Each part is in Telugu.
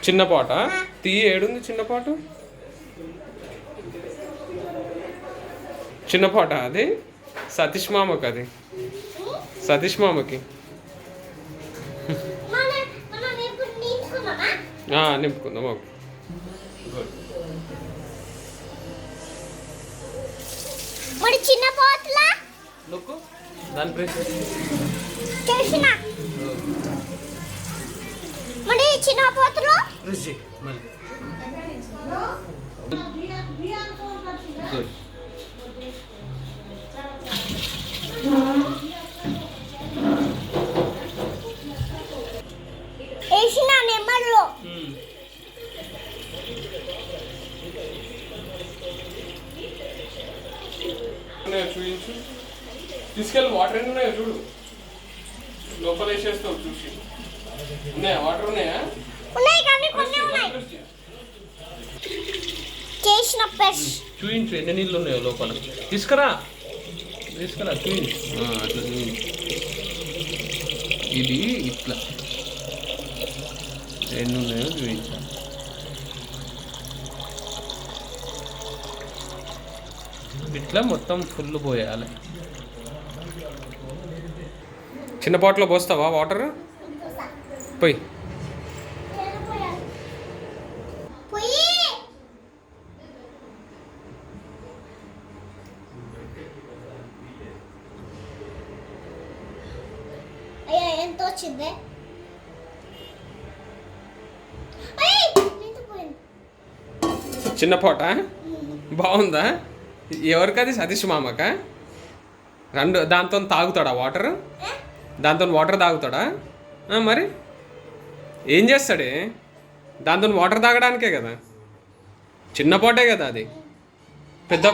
చిన్న పాట తీయి, ఏడుంది చిన్న పాట? చిన్న పాట అది సతీష్ మామకి, అది సతీష్ మామకి నింపుకుందాం. ఓకే, చిన్న పాటలా నొక్కు, దాని ప్రెస్ చేసినా. మరి చిన్న పాత్రలో ప్రెస్ చేయి మళ్ళీ. గుడ్. వేసిన నెమ్మర్లో చూపించు, తీసుకెళ్ళి. వాటర్ ఎన్ని ఉన్నాయో చూడు, లోపల వేసేస్తావు చూసి. ఉన్నాయా వాటర్? ఉన్నాయా? ఉన్నాయి కానీ కొన్ని ఉన్నాయి. చేసిన ప్రెస్ చూపించు ఎన్ని నీళ్ళు ఉన్నాయో లోపల. తీసుకురా తీసుకురా, చూపించు. అట్లా చూపించు. ఇది ఇట్లా ఎన్ని ఉన్నాయో చూపించు. ఇట్లా మొత్తం ఫుల్ పోయాలి. చిన్న పాటలో పోస్తావా వాటర్? పోయి. ఎంత వచ్చింది? చిన్న పాట బాగుందా? ఎవరికది? సతీష్ మామక? రెండు దాంతో తాగుతాడా వాటర్? దాంతో వాటర్ తాగుతాడా? మరి ఏం చేస్తాడే? దాంతో వాటర్ తాగడానికే కదా. చిన్న పాటే కదా అది. పెద్ద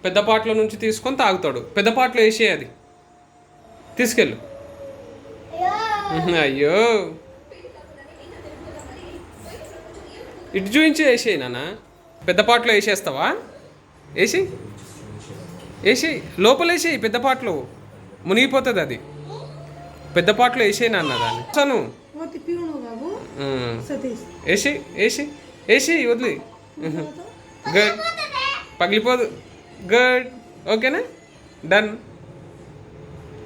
పెద్ద పాటలో నుంచి తీసుకొని తాగుతాడు. పెద్ద పాటలో వేసే అది తీసుకెళ్ళు. అయ్యో, ఇటు చూపించి వేసేయి నాన్న. పెద్ద పాటలో వేసేస్తావా? వేసి వేసి లోపల వేసేయి. పెద్ద పాటలో మునిగిపోతుంది అది. పెద్ద పాటలో వేసేయి నాన్న దాన్ని. సను వేసి వేసి వేసి వదిలి. గుడ్, పగిలిపోదు. గుడ్, ఓకేనా? డన్.